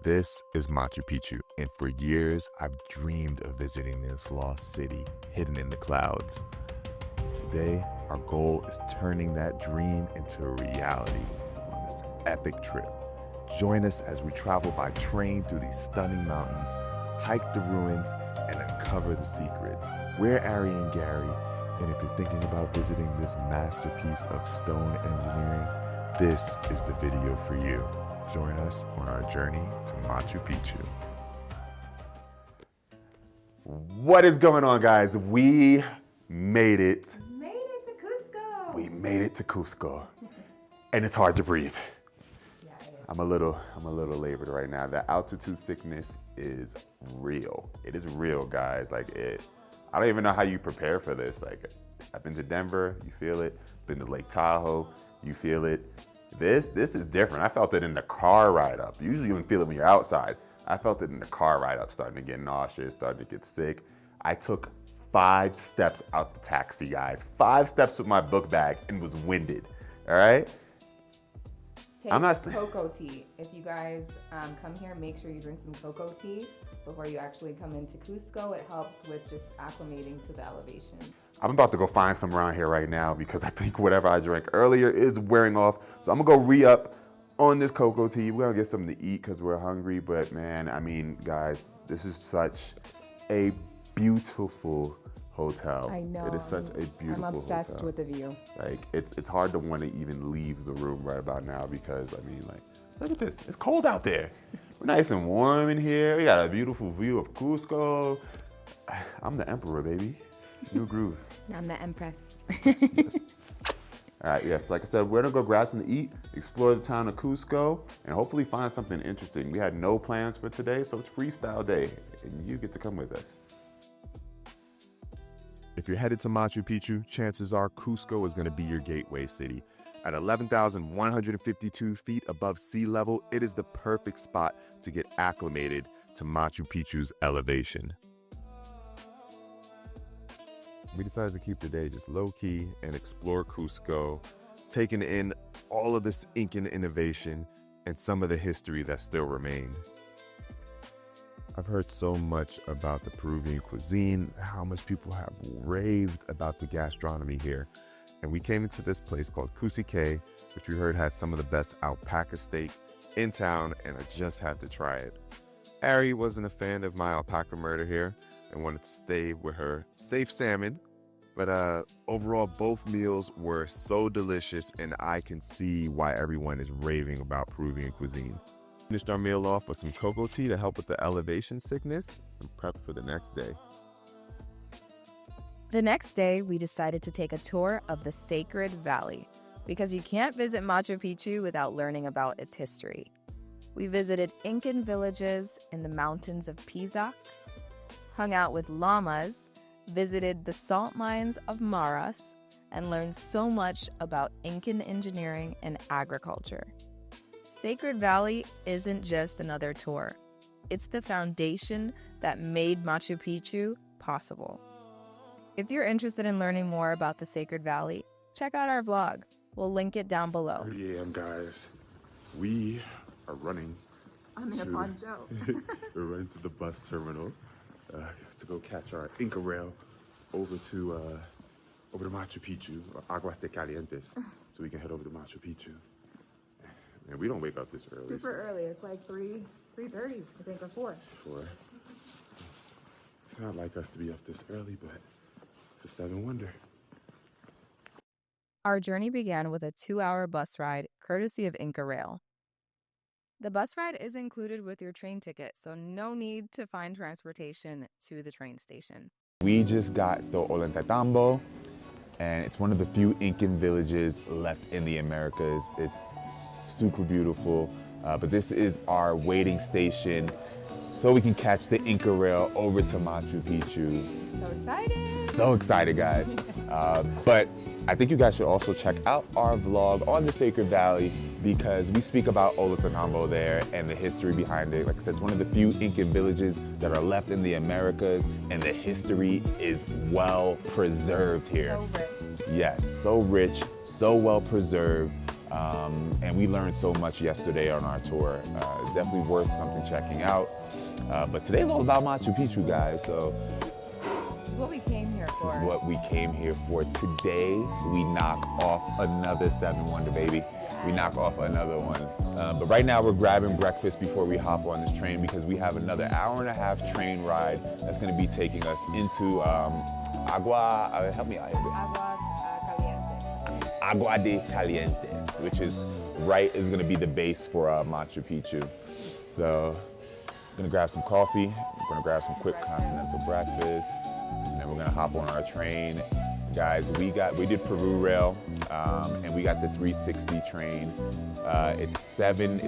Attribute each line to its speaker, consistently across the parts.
Speaker 1: This is Machu Picchu, and for years I've dreamed of visiting this lost city hidden in the clouds. Today, our goal is turning that dream into a reality on this epic trip. Join us as we travel by train through these stunning mountains, hike the ruins, and uncover the secrets. We're Arie and Gary, and if you're thinking about visiting this masterpiece of stone engineering, this is the video for you. Join us on our journey to Machu Picchu. What is going on, guys? We made it.
Speaker 2: Made it to Cusco.
Speaker 1: We made it to Cusco, and it's hard to breathe.
Speaker 2: Yeah, it is.
Speaker 1: I'm a little labored right now. The altitude sickness is real. It is real, guys. I don't even know how you prepare for this. I've been to Denver, you feel it. Been to Lake Tahoe, you feel it. This is different. I felt it in the car ride up. Usually you don't feel it when you're outside. I felt it in the car ride up, starting to get nauseous, starting to get sick. I took 5 steps out the taxi, guys. 5 steps with my book bag and was winded, all right?
Speaker 2: Take
Speaker 1: I'm not
Speaker 2: cocoa tea. If you guys come here, make sure you drink some cocoa tea before you actually come into Cusco. It helps with just acclimating to the elevation.
Speaker 1: I'm about to go find some around here right now because I think whatever I drank earlier is wearing off. So I'm gonna go re-up on this cocoa tea. We're gonna get something to eat because we're hungry. But man, I mean, guys, this is such a beautiful hotel.
Speaker 2: I know.
Speaker 1: It is such a beautiful
Speaker 2: I'm obsessed
Speaker 1: hotel.
Speaker 2: with the view.
Speaker 1: It's hard to want to even leave the room right about now because I mean, look at this. It's cold out there. We're nice and warm in here. We got a beautiful view of Cusco. I'm the emperor, baby. New groove.
Speaker 2: I'm the Empress.
Speaker 1: Yes. All right, yes, like I said, we're gonna go grab something to eat, explore the town of Cusco, and hopefully find something interesting. We had no plans for today, so it's freestyle day, and you get to come with us. If you're headed to Machu Picchu, chances are Cusco is gonna be your gateway city. At 11,152 feet above sea level, it is the perfect spot to get acclimated to Machu Picchu's elevation. We decided to keep the day just low-key and explore Cusco, taking in all of this Incan innovation and some of the history that still remained. I've heard so much about the Peruvian cuisine, how much people have raved about the gastronomy here. And we came into this place called Pisac, which we heard has some of the best alpaca steak in town, and I just had to try it. Arie wasn't a fan of my alpaca murder here and wanted to stay with her safe salmon. But overall, both meals were so delicious, and I can see why everyone is raving about Peruvian cuisine. Finished our meal off with some cocoa tea to help with the elevation sickness and prep for the next day.
Speaker 3: The next day, we decided to take a tour of the Sacred Valley because you can't visit Machu Picchu without learning about its history. We visited Incan villages in the mountains of Pisac, hung out with llamas, visited the salt mines of Maras, and learned so much about Incan engineering and agriculture. Sacred Valley isn't just another tour. It's the foundation that made Machu Picchu possible. If you're interested in learning more about the Sacred Valley, check out our vlog. We'll link it down below.
Speaker 1: Yeah, guys, we are running.
Speaker 2: I'm in a poncho.
Speaker 1: We're running to the bus terminal to go catch our Inca rail over to Machu Picchu, or Aguas de Calientes, so we can head over to Machu Picchu. And we don't wake up this early.
Speaker 2: Super early. It's like 3:30, I think, or 4.
Speaker 1: It's not like us to be up this early, but it's a 7 wonder.
Speaker 3: Our journey began with a 2-hour bus ride, courtesy of Inca Rail. The bus ride is included with your train ticket, so no need to find transportation to the train station.
Speaker 1: We just got the Ollantaytambo, and it's one of the few Incan villages left in the Americas. It's super beautiful, but this is our waiting station so we can catch the Inca rail over to Machu Picchu.
Speaker 2: So excited.
Speaker 1: So excited, guys. But I think you guys should also check out our vlog on the Sacred Valley because we speak about Ollantaytambo there and the history behind it. Like I said, it's one of the few Incan villages that are left in the Americas, and the history is well preserved here.
Speaker 2: So rich.
Speaker 1: Yes, so rich, so well preserved.
Speaker 4: And we learned so much yesterday on our tour. Definitely worth something checking out. But today's all about Machu Picchu, guys. So
Speaker 2: This is what we came here for.
Speaker 4: this is what we came here for. Today, we knock off another 7-Wonder, baby. We knock off another one. But right now, we're grabbing breakfast before we hop on this train because we have another hour-and-a-half train ride that's going to be taking us into help me out here.
Speaker 2: Aguas Calientes.
Speaker 4: Agua de Calientes, which is going to be the base for Machu Picchu. So, I'm gonna grab some coffee, we're gonna grab some quick continental breakfast, and then we're gonna hop on our train. Guys, we did Peru Rail, and we got the 360 train. It's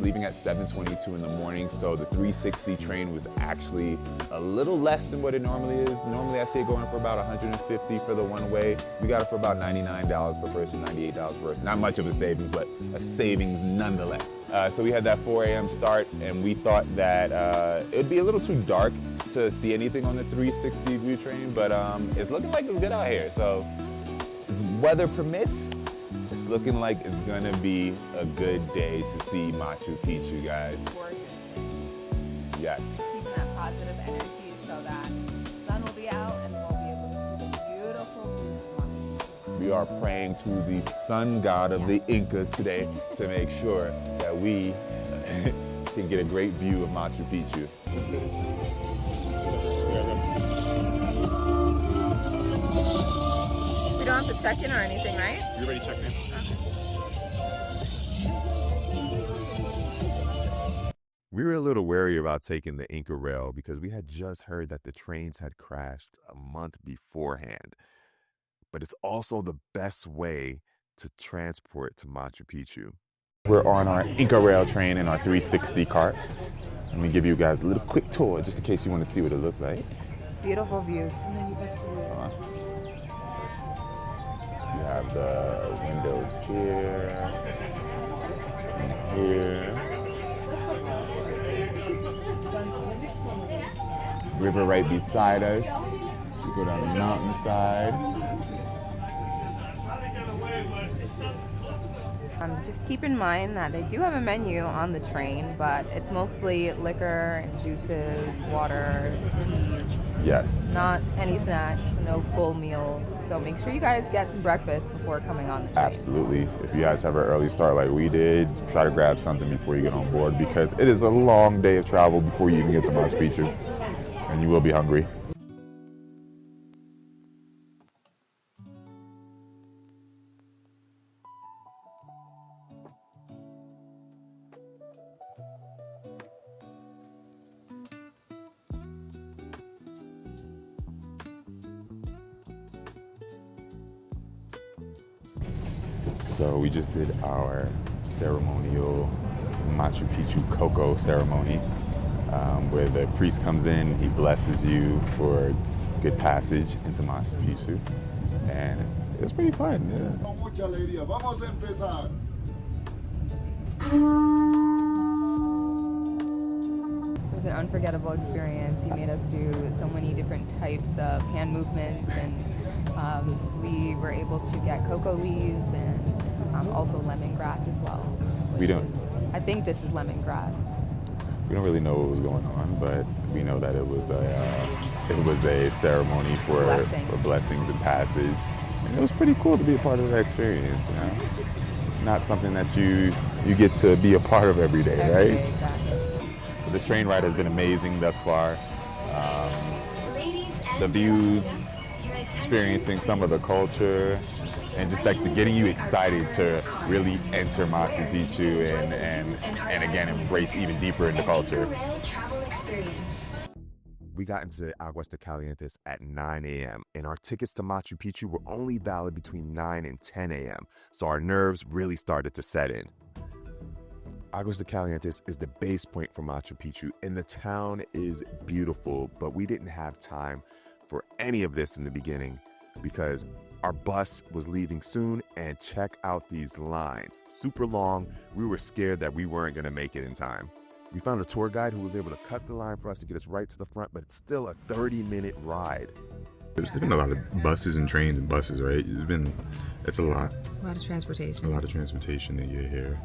Speaker 4: leaving at 7:22 in the morning, so the 360 train was actually a little less than what it normally is. Normally I see it going for about $150 for the one way. We got it for about $99 per person, $98 per person. Not much of a savings, but a savings nonetheless. So we had that 4 a.m. start, and we thought that it'd be a little too dark to see anything on the 360 view train, but it's looking like it's good out here. So as weather permits, it's looking like it's gonna be a good day to see Machu Picchu, guys.
Speaker 2: Gorgeous.
Speaker 4: Yes.
Speaker 2: Keeping that positive energy so that the sun will be out and we'll be able to see the beautiful views of Machu Picchu.
Speaker 4: We are praying to the sun god of the Incas today to make sure that we can get a great view of Machu Picchu.
Speaker 3: We don't have to check in or anything, right?
Speaker 1: You already checked in? We were a little wary about taking the Inca rail because we had just heard that the trains had crashed a month beforehand. But it's also the best way to transport to Machu Picchu.
Speaker 4: We're on our Inca rail train in our 360 cart. Let me give you guys a little quick tour just in case you want to see what it looks like.
Speaker 2: Beautiful views.
Speaker 4: You have the windows here and here. River right beside us. We go down the mountainside.
Speaker 2: Just keep in mind that they do have a menu on the train, but it's mostly liquor, juices, water, teas.
Speaker 4: Yes.
Speaker 2: Not any snacks, no full meals. So make sure you guys get some breakfast before coming on the train.
Speaker 4: Absolutely. If you guys have an early start like we did, try to grab something before you get on board because it is a long day of travel before you even get to Machu Picchu, and you will be hungry. So we just did our ceremonial Machu Picchu cocoa ceremony, where the priest comes in, he blesses you for good passage into Machu Picchu, and it was pretty fun. Yeah.
Speaker 5: Mucha alegría. Vamos a empezar.
Speaker 2: It was an unforgettable experience. He made us do so many different types of hand movements, and we were able to get cocoa leaves and also lemongrass as well. I think this is lemongrass.
Speaker 4: We don't really know what was going on, but we know that it was a ceremony for blessings and passage. And it was pretty cool to be a part of that experience. You know? Not something that you get to be a part of every day, right?
Speaker 2: Day, exactly.
Speaker 4: But this train ride has been amazing thus far. The views, experiencing some of the culture, and just like getting you excited to really enter Machu Picchu and again embrace even deeper into culture.
Speaker 1: We got into Aguas de Calientes at 9 a.m. and our tickets to Machu Picchu were only valid between 9 and 10 a.m. So our nerves really started to set in. Aguas de Calientes is the base point for Machu Picchu and the town is beautiful, but we didn't have time for any of this in the beginning because our bus was leaving soon, and check out these lines. Super long. We were scared that we weren't gonna make it in time. We found a tour guide who was able to cut the line for us to get us right to the front, but it's still a 30-minute ride. There's been a lot of buses and trains and buses, right? It's a lot.
Speaker 2: A lot of transportation.
Speaker 1: A lot of transportation to get here.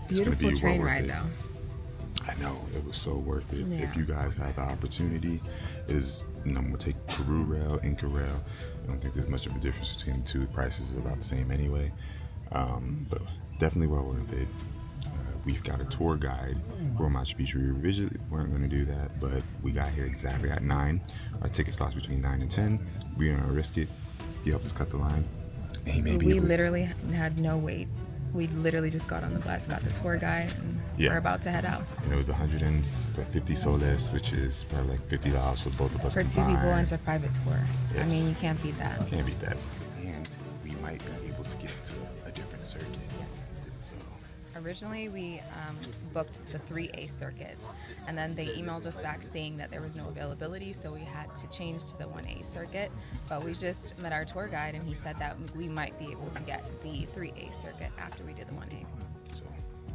Speaker 1: It's gonna
Speaker 2: Beautiful
Speaker 1: be
Speaker 2: train
Speaker 1: well worth
Speaker 2: ride
Speaker 1: it.
Speaker 2: though.
Speaker 1: I know, it was so worth it.
Speaker 2: Yeah.
Speaker 1: If you guys have the opportunity, we'll take Peru Rail, Inca Rail. I don't think there's much of a difference between the two. The prices are about the same anyway. But definitely well worth it. We've got a tour guide for Machu Picchu. We originally weren't going to do that, but we got here exactly at 9. Our ticket slots between 9 and 10. We're going to risk it. He helped us cut the line. And he may be
Speaker 2: We literally had no wait. We literally just got on the bus, got the tour guide, and
Speaker 1: Yeah.
Speaker 2: we're about to head out.
Speaker 1: And it was 150 soles, which is probably like $50 for both of us
Speaker 2: For two
Speaker 1: combined.
Speaker 2: people, and it's a private tour. I
Speaker 1: Yes.
Speaker 2: mean, you can't beat that.
Speaker 1: Can't beat that. And we might be able to get to a different circuit. So
Speaker 2: Originally, we booked the 3A circuit, and then they emailed us back saying that there was no availability, so we had to change to the 1A circuit. But we just met our tour guide, and he said that we might be able to get the 3A circuit after we did the 1A.
Speaker 1: So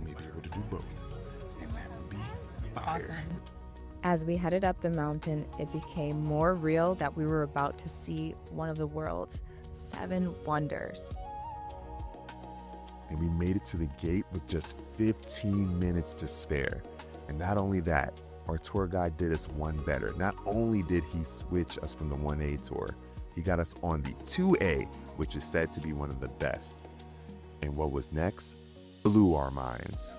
Speaker 1: we may be able to do both. And that would be fire.
Speaker 2: Awesome.
Speaker 3: As we headed up the mountain, it became more real that we were about to see one of the world's 7 wonders.
Speaker 1: And we made it to the gate with just 15 minutes to spare. And not only that, our tour guide did us one better. Not only did he switch us from the 1A tour, he got us on the 2A, which is said to be one of the best. And what was next blew our minds.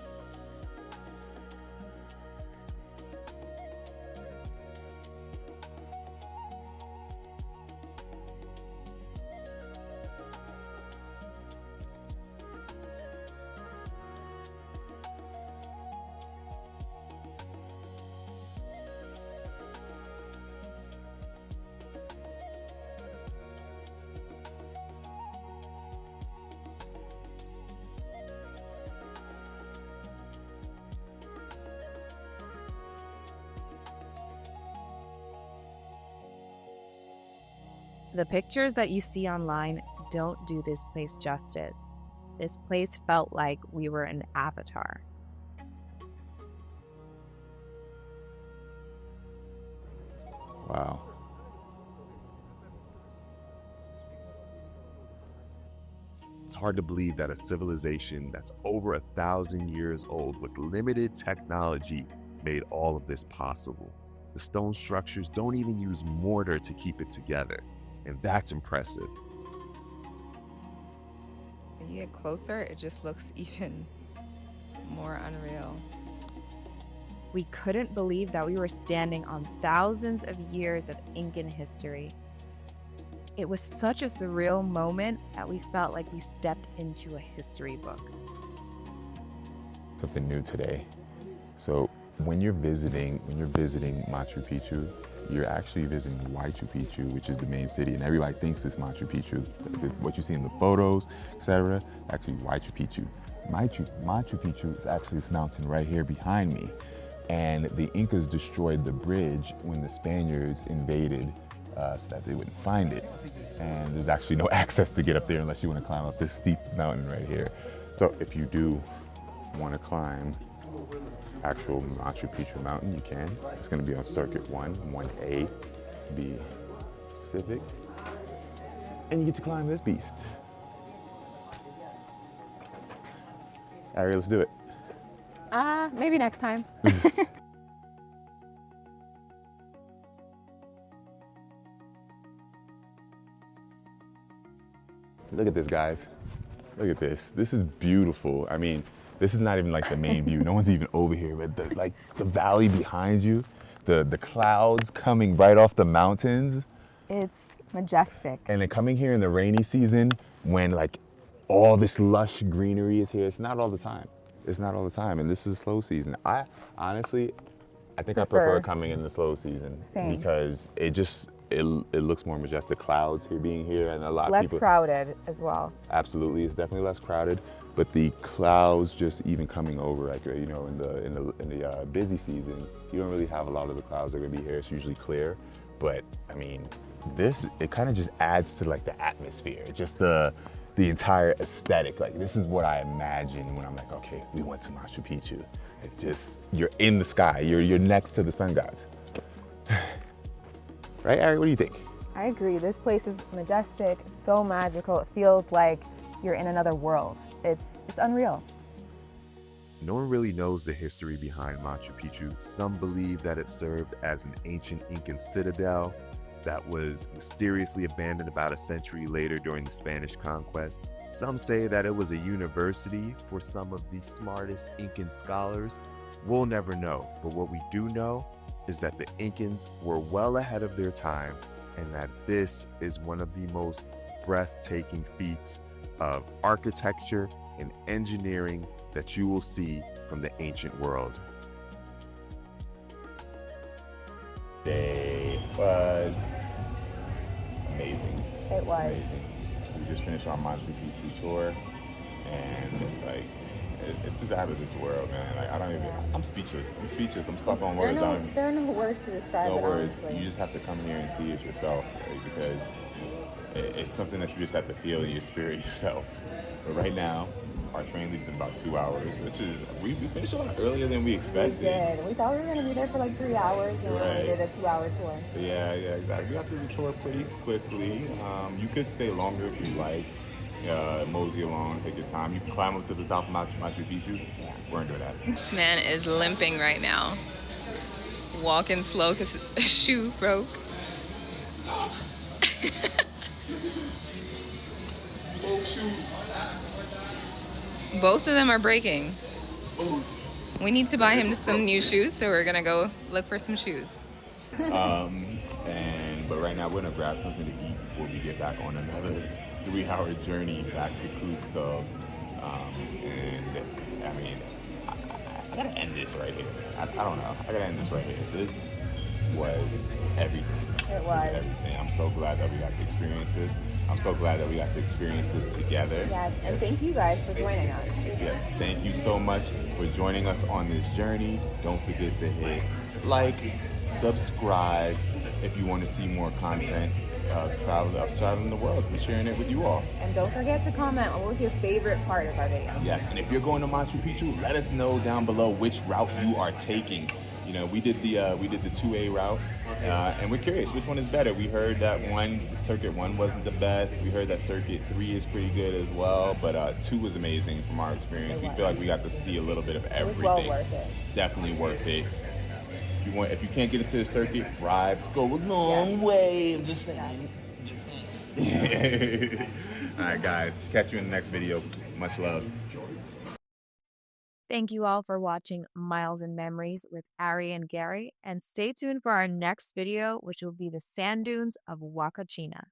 Speaker 3: The pictures that you see online don't do this place justice. This place felt like we were an avatar.
Speaker 4: Wow.
Speaker 1: It's hard to believe that a civilization that's over 1,000 years old with limited technology made all of this possible. The stone structures don't even use mortar to keep it together, and that's impressive.
Speaker 2: When you get closer, it just looks even more unreal.
Speaker 3: We couldn't believe that we were standing on thousands of years of Incan history. It was such a surreal moment that we felt like we stepped into a history book.
Speaker 4: Something new today. So when you're visiting Machu Picchu, you're actually visiting Machu Picchu, which is the main city, and everybody thinks it's Machu Picchu. What you see in the photos, etc., actually Machu Picchu. Machu Picchu is actually this mountain right here behind me, and the Incas destroyed the bridge when the Spaniards invaded so that they wouldn't find it. And there's actually no access to get up there unless you want to climb up this steep mountain right here. So if you do want to climb actual Machu Picchu mountain, you can. It's going to be on circuit 1A, to be specific. And you get to climb this beast. Arie, let's do it.
Speaker 2: Maybe next time.
Speaker 4: Look at this, guys. Look at this. This is beautiful. I mean, this is not even like the main view. No one's even over here, but the valley behind you, the clouds coming right off the mountains.
Speaker 2: It's majestic.
Speaker 4: And then coming here in the rainy season when like all this lush greenery is here, it's not all the time. It's not all the time, and this is slow season. I honestly think I prefer coming in the slow season.
Speaker 2: Same.
Speaker 4: Because it looks more majestic. Clouds here being here, and a lot of people.
Speaker 2: Less crowded as well.
Speaker 4: Absolutely, it's definitely less crowded. But the clouds just even coming over, like in the busy season, you don't really have a lot of the clouds that are gonna be here. It's usually clear, but I mean, it kind of just adds to like the atmosphere, just the entire aesthetic. Like this is what I imagine when I'm like, okay, we went to Machu Picchu. It just, you're in the sky. You're next to the sun gods. Right, Arie? What do you think?
Speaker 2: I agree. This place is majestic, so magical. It feels like you're in another world. It's unreal.
Speaker 1: No one really knows the history behind Machu Picchu. Some believe that it served as an ancient Incan citadel that was mysteriously abandoned about a century later during the Spanish conquest. Some say that it was a university for some of the smartest Incan scholars. We'll never know, but what we do know is that the Incans were well ahead of their time and that this is one of the most breathtaking feats of architecture and engineering that you will see from the ancient world.
Speaker 4: Day was amazing.
Speaker 2: It was.
Speaker 4: Amazing. We just finished our Machu Picchu tour, and like, it's just out of this world, man. Like, I don't even. I'm speechless. I'm stuck on words.
Speaker 2: There are no words to describe
Speaker 4: no
Speaker 2: it,
Speaker 4: words.
Speaker 2: honestly.
Speaker 4: You just have to come here and see it yourself, right? Because it's something that you just have to feel in your spirit yourself. But right now, our train leaves in about 2 hours, which is, we finished a lot earlier than we expected.
Speaker 2: We did. We thought we were going to be there for like 3 hours, and we only did a 2-hour tour.
Speaker 4: Yeah, exactly. We got through the tour pretty quickly. You could stay longer if you like. Mosey along, take your time. You can climb up to the top of Machu Picchu.
Speaker 2: Yeah.
Speaker 4: We're into that.
Speaker 2: This man is limping right now. Walking slow because his shoe broke.
Speaker 5: Both shoes.
Speaker 2: Both of them are breaking. We need to buy him some new shoes, so we're gonna go look for some shoes.
Speaker 4: But right now we're gonna grab something to eat before we get back on another 3-hour journey back to Cusco. And I mean, I gotta end this right here. I don't know. I gotta end this right here. This was everything.
Speaker 2: It was.
Speaker 4: Everything. I'm so glad that we got to experience this. I'm so glad that we got to experience this together.
Speaker 2: Yes, and thank you guys for joining us.
Speaker 4: Yes, thank you so much for joining us on this journey. Don't forget to hit like, subscribe if you want to see more content of traveling the world and sharing it with you all.
Speaker 2: And don't forget to comment on what was your favorite part of our video.
Speaker 4: Yes, and if you're going to Machu Picchu, let us know down below which route you are taking. You know, we did the 2A route, and we're curious which one is better. We heard that Circuit 1 wasn't the best. We heard that Circuit 3 is pretty good as well, but 2 was amazing from our experience. We feel like we got to see a little bit of everything.
Speaker 2: It was well worth it.
Speaker 4: Definitely worth it. If you can't get into the circuit, bribes go a long way. I'm just saying. All right, guys. Catch you in the next video. Much love.
Speaker 3: Thank you all for watching Miles and Memories with Arie and Gary, and stay tuned for our next video, which will be the sand dunes of Huacachina.